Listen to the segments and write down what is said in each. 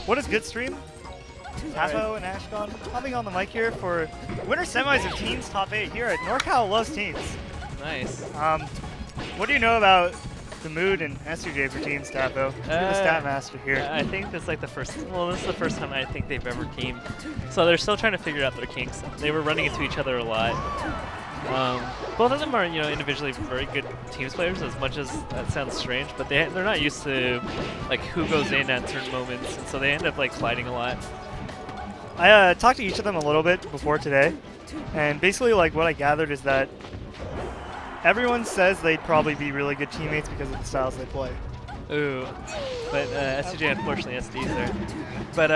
What is good stream? Tapo and Ashcon hopping on the mic here for winter semis of teams top 8 here at NorCal loves teams. Nice. What do you know about the mood and S2J for teams, Tapo? You're the stat master here. I think this is like the first. Well, this is the first time I think they've ever teamed, so they're still trying to figure out their kinks. They were running into each other a lot. Both of them are, individually very good teams players. As much as that sounds strange, but they're not used to like who goes in at certain moments, and so they end up like colliding a lot. I talked to each of them a little bit before today, and basically like what I gathered is that everyone says they'd probably be really good teammates because of the styles they play. Ooh, but S2J unfortunately SDs there. But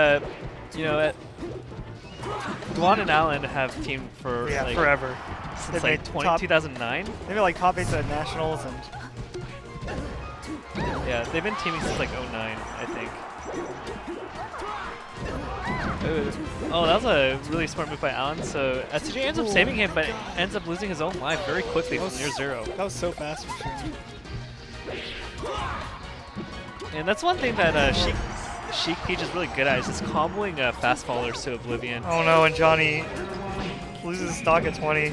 Dwan and Alan have teamed for like, forever. Since like 2009? They were like top 8s at nationals and... Yeah, they've been teaming since like 09, I think. Ooh. Oh, that was a really smart move by Alan. So S2J ends up saving him, but ends up losing his own life very quickly from near zero. That was so fast for sure. And that's one thing that Sheik Peach is really good at, is just comboing fast fallers to oblivion. Oh no, and Johnny loses his stock at 20.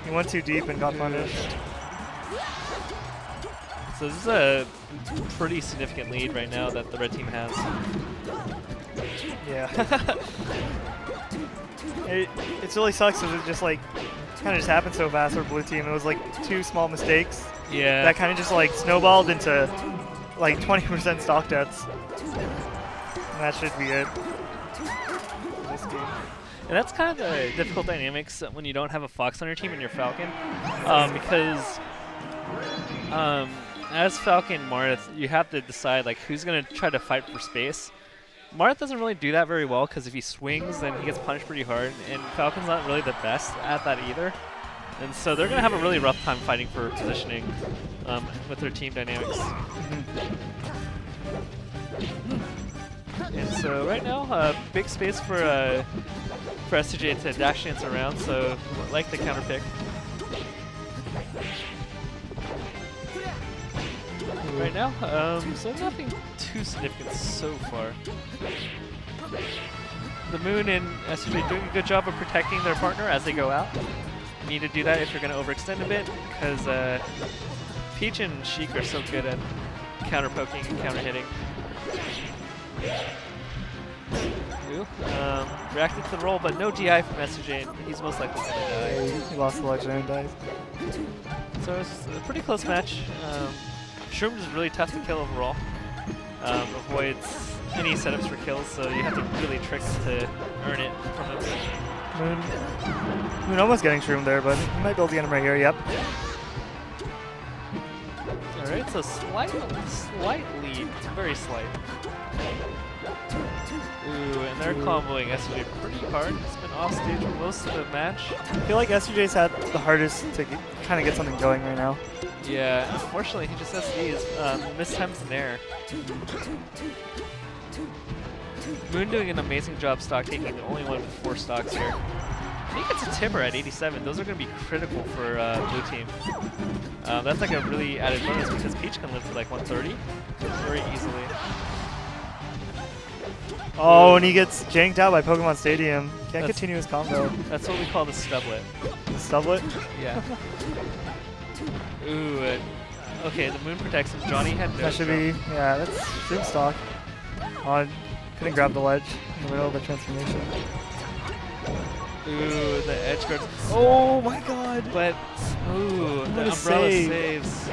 He went too deep and got punished. So this is a pretty significant lead right now that the red team has. Yeah. it really sucks because it just like kind of just happened so fast for blue team. It was like 2 small mistakes. Yeah. That kind of just like snowballed into like 20% stock deaths. And that should be it in this game. And that's kind of the difficult dynamics when you don't have a Fox on your team and you're Falcon, because as Falcon Marth, you have to decide like who's going to try to fight for space. Marth doesn't really do that very well because if he swings, then he gets punished pretty hard, and Falcon's not really the best at that either. And so they're going to have a really rough time fighting for positioning with their team dynamics. And so right now, big space for S2J to dash dance around, so like the counter pick. Right now, so nothing too significant so far. The Moon and S2J doing a good job of protecting their partner as they go out. You need to do that if you're going to overextend a bit, because Peach and Sheik are so good at counter poking and counter hitting. Ooh, reacted to the roll, but no DI from S2J, and he's most likely going to die. Yeah, he lost the legendary dice. So it's a pretty close match. Shroomed is really tough to kill overall. Avoids any setups for kills, so you have to really trick to earn it from him. Moon almost getting Shroomed there, but he might be able to get him right here, yep. Alright, so slight lead, very slight. Ooh, and they're comboing S2J pretty hard. It's been off stage for most of the match. I feel like S2J's had the hardest to kind of get something going right now. Yeah, unfortunately he just SDs, mistimes an air. Moon doing an amazing job stock taking, the only one with 4 stocks here. He gets a tipper at 87. Those are going to be critical for blue team. That's like a really added bonus because Peach can live to like 130 very easily. Oh, and he gets janked out by Pokemon Stadium. Can't continue his combo. That's what we call the stublet. Stublet? Yeah. Ooh, okay, the Moon protects him. Johnny had no That should be, yeah, that's Shroom stock. Couldn't grab the ledge in the middle of the transformation. Ooh, the edge guards. Oh my god! But, ooh, the umbrella saves.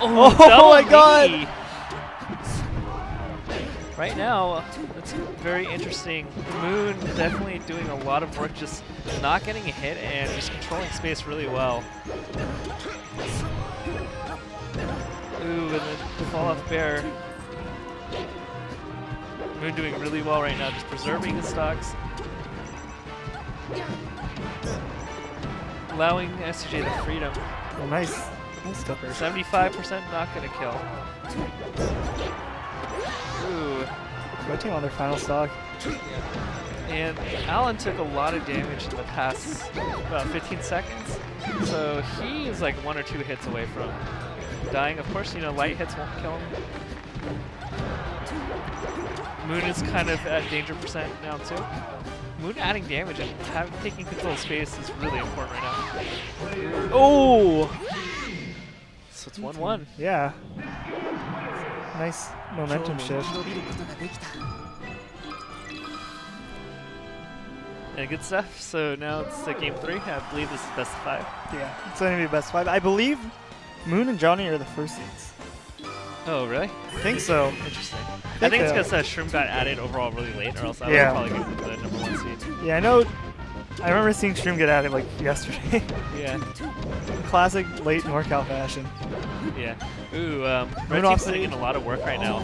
Oh my god! Right now, it's very interesting. The Moon definitely doing a lot of work, just not getting a hit and just controlling space really well. Ooh, and then the fall off bear. Moon doing really well right now, just preserving his stocks. Allowing S2J the freedom. Oh, nice. Nice stopper. 75% not gonna kill. Ooh. Red team on their final stock. Yeah. And Alan took a lot of damage in the past about 15 seconds. So he is like 1 or 2 hits away from dying. Of course, light hits won't kill him. Moon is kind of at danger percent now too. Moon adding damage and taking control of space is really important right now. Oh! So it's 1-1. Yeah. Nice momentum shift. And good stuff. So now it's game 3. I believe this is best of 5. Yeah, it's going to be best 5. I believe Moon and Johnny are the first seeds. Oh, really? I think so. Interesting. I think it's because Shroomed got added overall really late, or else I would probably give him the #1 seed. Yeah, I know. I remember seeing Shroomed get added like yesterday. Yeah. Classic late NorCal fashion. Yeah. Ooh, Red Team's putting in a lot of work right now.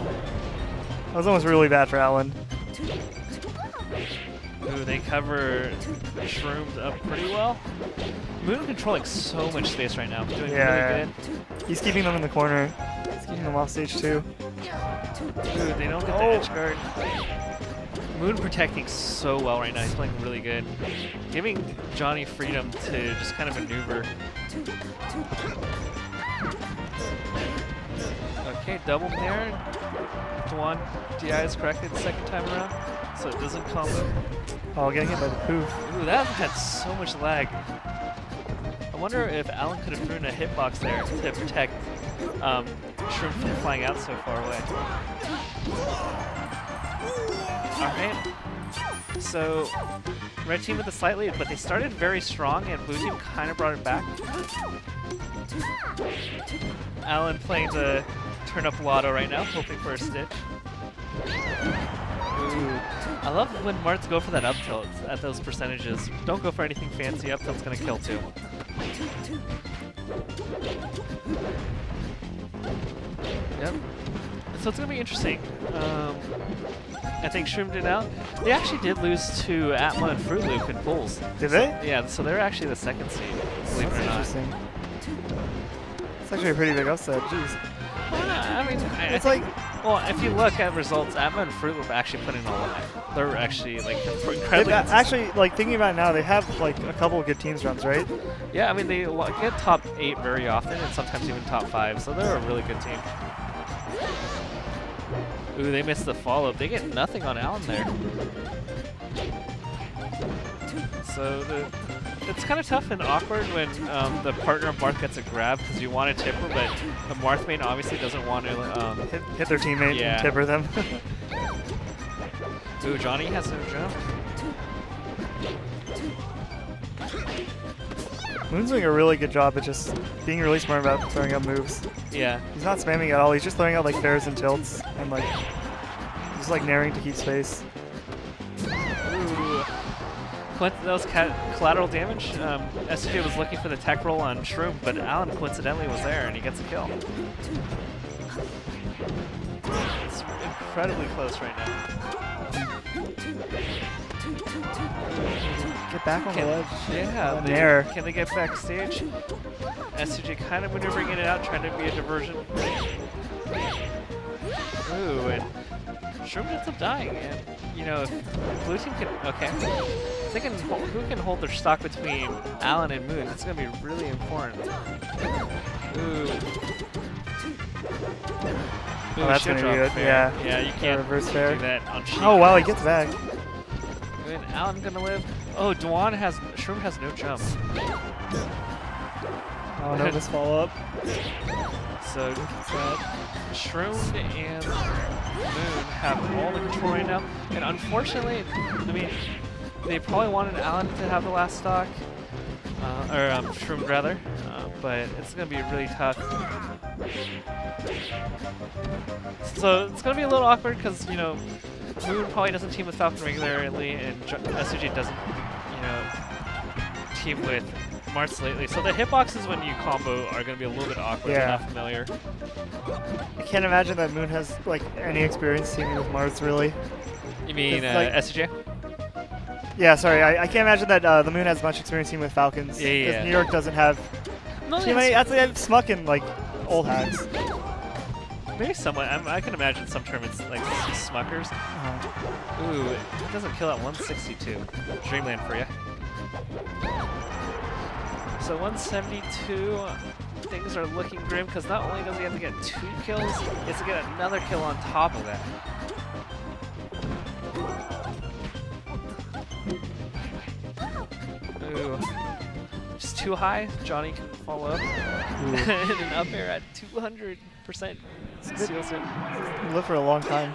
That was almost really bad for Alan. Ooh, they cover Shroomed up pretty well. Moon controlling so much space right now. Doing really good. He's keeping them in the corner. He's keeping them off stage too. Ooh, they don't get the edge guard. Moon protecting so well right now. He's playing really good. Giving Johnny freedom to just kind of maneuver. Okay, double there. Dwan DI is corrected the second time around, so it doesn't combo. Oh, getting hit by the poof. Ooh, that had so much lag. I wonder if Alan could have thrown a hitbox there to protect Shroomed from flying out so far away. Alright. So, Red Team with a slight lead, but they started very strong and Blue Team kind of brought it back. Alan playing the turn up lotto right now, hoping for a stitch. Ooh. I love when Marths go for that up tilt at those percentages. Don't go for anything fancy, up tilt's gonna kill too. Yep. So it's gonna be interesting. I think Shroomed did out. They actually did lose to Atma and Fruit Loop in pools. Did they? Yeah, so they're actually the second seed, believe it or not. Interesting. It's actually a pretty big upset. Jeez. I mean, it's like, well, if you look at results, Atma and Fruit Loop actually put in a lot. They're actually like incredibly. Actually, like thinking about it now, they have like a couple of good teams runs, right? Yeah, I mean they get top 8 very often, and sometimes even top 5. So they're a really good team. Ooh, they missed the follow-up. They get nothing on Alan there. So it's kind of tough and awkward when the partner of Marth gets a grab because you want to tipper, but the Marth main obviously doesn't want to hit their teammate and tipper them. Ooh, Johnny has no jump. Moon's doing a really good job at just being really smart about throwing out moves. Yeah. He's not spamming at all. He's just throwing out like fairs and tilts and like just like narrowing to keep space. Ooh. That was collateral damage. S2J was looking for the tech roll on Shroomed, but Alan coincidentally was there and he gets a kill. It's incredibly close right now. Get back on the ledge. Yeah, can they get backstage? S2J kind of maneuvering in and out, trying to be a diversion. Ooh, and Shroomed ends up dying. And, you know, if Blue Team can, if they can, who can hold their stock between Alan and Moon? It's going to be really important. Ooh. Oh, that's going to be good. Yeah. Yeah, you can't reverse fair. do that on Sheik. Oh, wow, he gets back. And Alan going to live. Oh, Shroomed has no jump. Oh, no, this follow-up. So, Shroomed and Moon have all the control right now. And unfortunately, I mean, they probably wanted Alan to have the last stock. Or Shroomed rather. But it's going to be really tough. So, it's going to be a little awkward because, you know, Moon probably doesn't team with Falcon regularly, and S2J doesn't, you know, team with Marth lately. So the hitboxes when you combo are going to be a little bit awkward. They're not familiar. I can't imagine that Moon has like any experience teaming with Marth, really. You mean like, S2J? Yeah, sorry. I can't imagine that the Moon has much experience teaming with Falcons. Yeah. Because New York doesn't have too many. That's like Smuck and like old hacks. Maybe somewhat. I can imagine some tournaments like Smuckers. Ooh, it doesn't kill at 162. Dreamland for you. So 172, things are looking grim because not only does he have to get 2 kills, he has to get another kill on top of that. too high, Johnny can follow up. And an up air at 200% seals it. Live for a long time.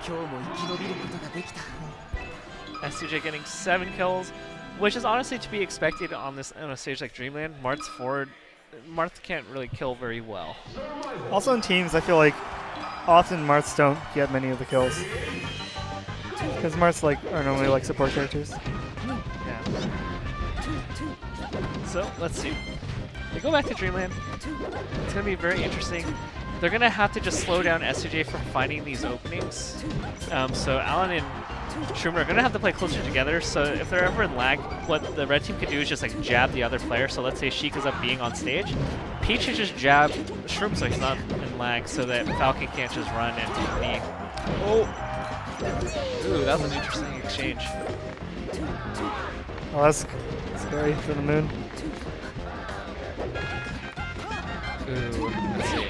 S2J getting 7 kills, which is honestly to be expected on a stage like Dreamland. Marth's forward. Marth can't really kill very well. Also in teams, I feel like often Marths don't get many of the kills. Because Marths are normally like support characters. Yeah. So let's see. They go back to Dreamland. It's going to be very interesting. They're going to have to just slow down S2J from finding these openings. So Alan and Shroomed are going to have to play closer together. So if they're ever in lag, what the red team could do is just like jab the other player. So let's say Sheik is up being on stage. Peach should just jab Shroomed so he's not in lag so that Falcon can't just run and knee. Oh! Ooh, that was an interesting exchange. Oh, that's scary for the Moon. Ooh, let's see.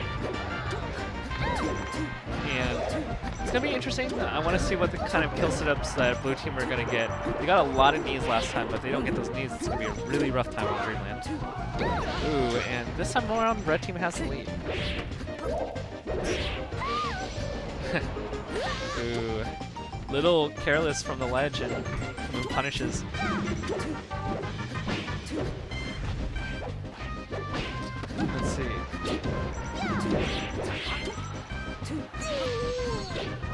And it's going to be interesting. I want to see what the kind of kill setups that blue team are going to get. They got a lot of knees last time, but if they don't get those knees, it's going to be a really rough time on Dreamland. Ooh, and this time around, red team has the lead. Ooh, little careless from the ledge, and Moon punishes. Let's see.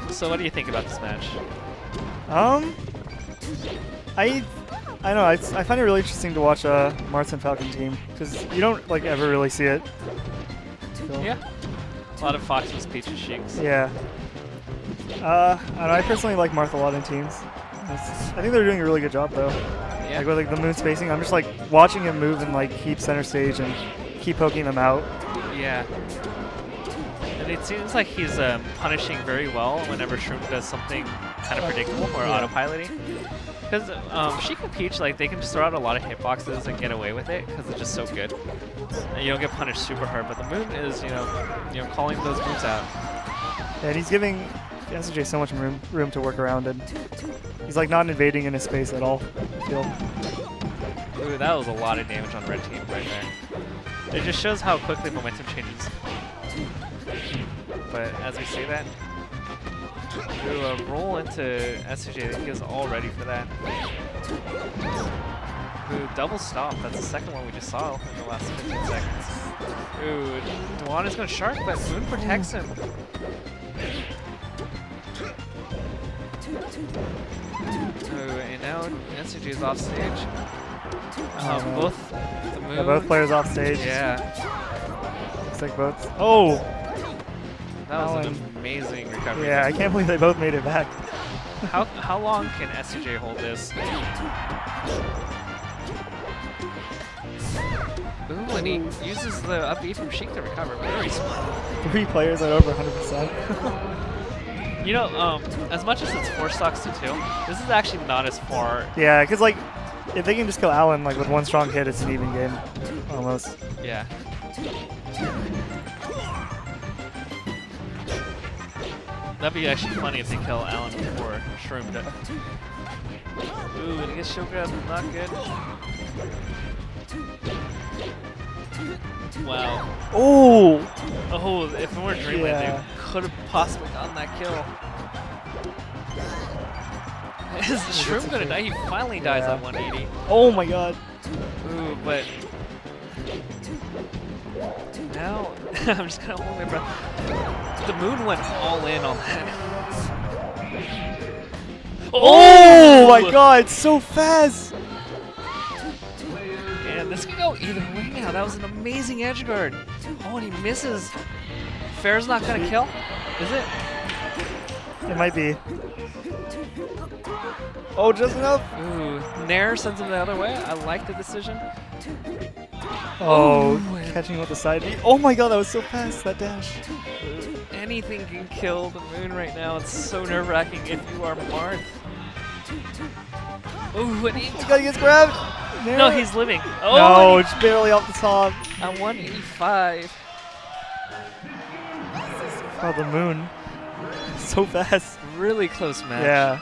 So what do you think about this match? I don't know. I find it really interesting to watch Marth and Falcon team because you don't ever really see it. So. Yeah. A lot of Foxes, Peaches, Sheiks. Yeah. I don't know. I personally like Marth a lot in teams. I think they're doing a really good job though. Yeah. With the Moon spacing, I'm just watching him move and keep center stage and keep poking them out. Yeah. And it seems like he's punishing very well whenever Shroomed does something kind of predictable or autopiloting. Because Sheik and Peach, they can just throw out a lot of hitboxes and get away with it because it's just so good. And you don't get punished super hard. But the Moon is, calling those moves out. And he's giving S2J so much room to work around, and he's not invading in his space at all, I feel. Ooh, that was a lot of damage on red team right there. It just shows how quickly momentum changes. But as we say that, ooh, a roll into S2J, I think is all ready for that. Ooh, double stop. That's the second one we just saw in the last 15 seconds. Ooh, Dwan is going to shark, but Moon protects him. Ooh, and now S2J is off stage. Both the Moon. Yeah, both players off stage. Yeah. Looks like both. Oh! That was an amazing recovery. Yeah, I can't believe they both made it back. How long can S2J hold this? Ooh, and he uses the up B from Sheik to recover. Very smart. 3 players at over 100%. As much as it's 4 stocks to 2, this is actually not as far. Yeah, because if they can just kill Alan with one strong hit, it's an even game, almost. Yeah. That'd be actually funny if they kill Alan before Shroomed. Ooh, and he gets show grab, not good. Wow. Oh! Oh, if it were Dreamland, they could have possibly gotten that kill. Is Shroomed gonna die? He finally dies at 180. Oh my god. Ooh, but now I'm just gonna hold my breath. The Moon went all in on that. Oh my god, it's so fast! And this could go either way now. That was an amazing edge guard. Oh, and he misses. Fair's not gonna kill, is it? It might be. Oh, just enough. Ooh, Nair sends him the other way. I like the decision. Oh, catching with the side B. Oh my god, that was so fast, that dash. Anything can kill the Moon right now. It's so nerve-wracking if you are Marth. Ooh, and he gets grabbed. Nair. No, he's living. Oh, no, it's barely off the top. At 185. Oh, the Moon. So fast. Really close match. Yeah.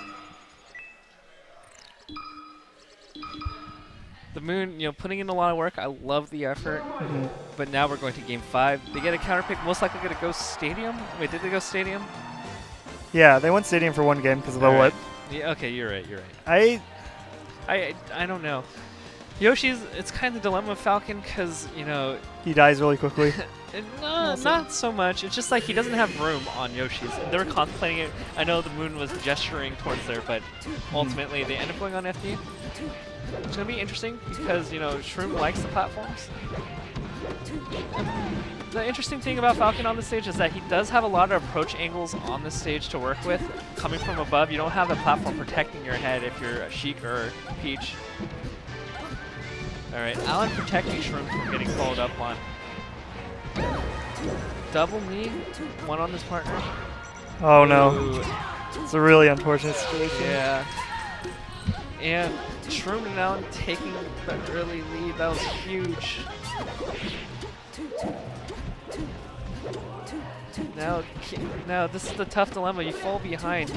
the Moon, putting in a lot of work. I love the effort. But now we're going to game 5. They get a counter pick, most likely going to Ghost Stadium. Wait, did they go Stadium? Yeah, they went Stadium for one game because of the All whip. right. Yeah, okay, you're right. I don't know. Yoshi's, it's kind of the dilemma of Falcon because, He dies really quickly. no, not so much. It's just like he doesn't have room on Yoshi's. They were contemplating it. I know the Moon was gesturing towards there, but ultimately they end up going on FD. It's going to be interesting because, Shroomed likes the platforms. The interesting thing about Falcon on the stage is that he does have a lot of approach angles on the stage to work with. Coming from above, you don't have the platform protecting your head if you're a Sheik or Peach. Alright, Alan protecting Shroomed from getting followed up on. Double knee, one on this partner. Oh no. Ooh. It's a really unfortunate situation. Yeah. And Shroomed and Alan taking the early lead, that was huge. Now this is the tough dilemma. You fall behind.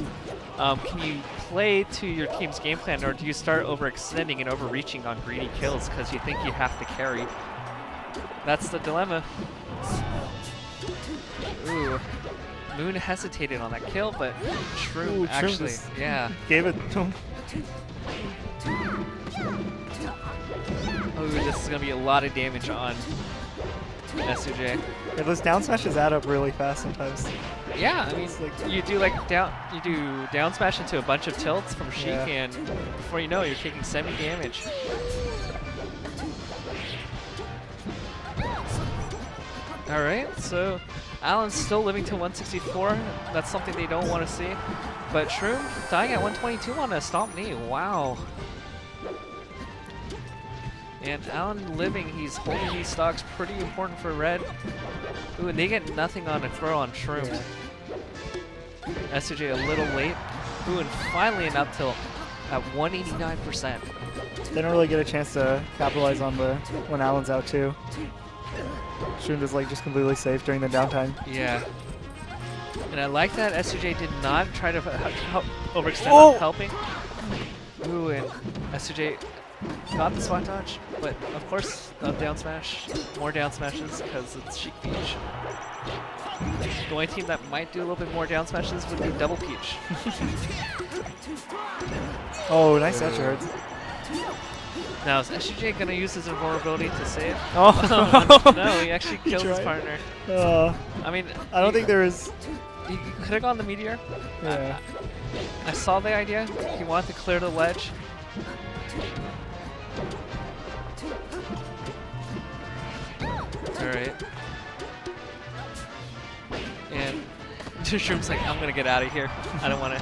Can you play to your team's game plan, or do you start overextending and overreaching on greedy kills because you think you have to carry? That's the dilemma. Ooh, Moon hesitated on that kill, but Shroomed actually, yeah, gave it to him. Oh, this is gonna be a lot of damage on S2J. Yeah, those down smashes add up really fast sometimes. Yeah, I mean, you do down smash into a bunch of tilts from Sheik, and before you know it, you're taking semi damage. All right, so Alan's still living to 164. That's something they don't want to see. But Shroomed dying at 122 on a stomp knee. Wow. And Alan living, he's holding these stocks, pretty important for red. Ooh, and they get nothing on a throw on Shroomed. S2J a little late. Ooh, and finally an up tilt at 189%. They don't really get a chance to capitalize on when Alan's out too. Shroomed is just completely safe during the downtime. Yeah. And I like that S2J did not try to overextend on helping. Ooh, and S2J got the spot dodge, but of course, down smash, more down smashes because it's Sheik Peach. The only team that might do a little bit more down smashes would be Double Peach. Oh, nice edge guards. Now, is S2J going to use his invulnerability to save? Oh. No, he actually killed his partner. I mean, I don't think there is. He could have gone the Meteor. Yeah. I saw the idea. He wanted to clear the ledge. Alright. And Shroom's like, I'm gonna get out of here. I don't wanna.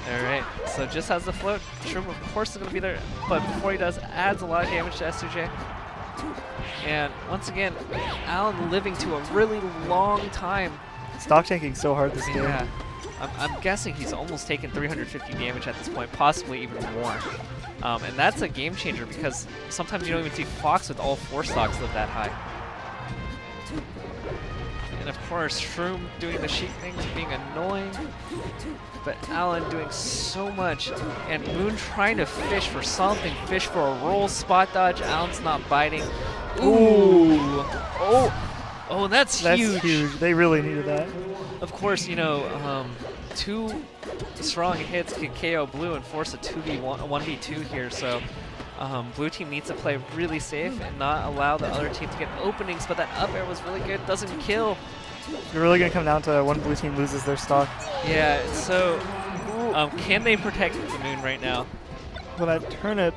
Alright, so just has the float. Shroom of course is gonna be there, but before he does, adds a lot of damage to S2J. And once again, Alan living to a really long time. Stock tanking so hard this game. Yeah. I'm guessing he's almost taken 350 damage at this point, possibly even more. And that's a game changer because sometimes you don't even see Fox with all 4 stocks live that high. And of course, Shroom doing the Sheik things, being annoying. But Alan doing so much. And Moon trying to fish for something, fish for a roll, spot dodge. Alan's not biting. Ooh. Oh, that's huge. That's huge. They really needed that. Of course, 2 strong hits can KO Blue and force a 1v2 here, so Blue team needs to play really safe and not allow the other team to get openings, but that up air was really good, doesn't kill. It's really going to come down to one Blue team loses their stock. Yeah, so can they protect the Moon right now? When I turn it...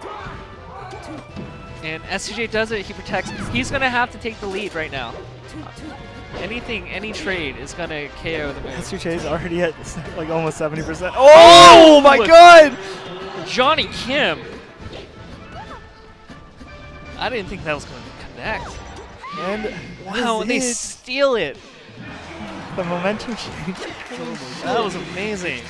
And S2J does it, he protects. He's going to have to take the lead right now. Any trade is going to KO the Moon. S2J is already at almost 70%. Oh my god! Johnny Kim! I didn't think that was going to connect. And wow, and they steal it. The momentum change. That was amazing.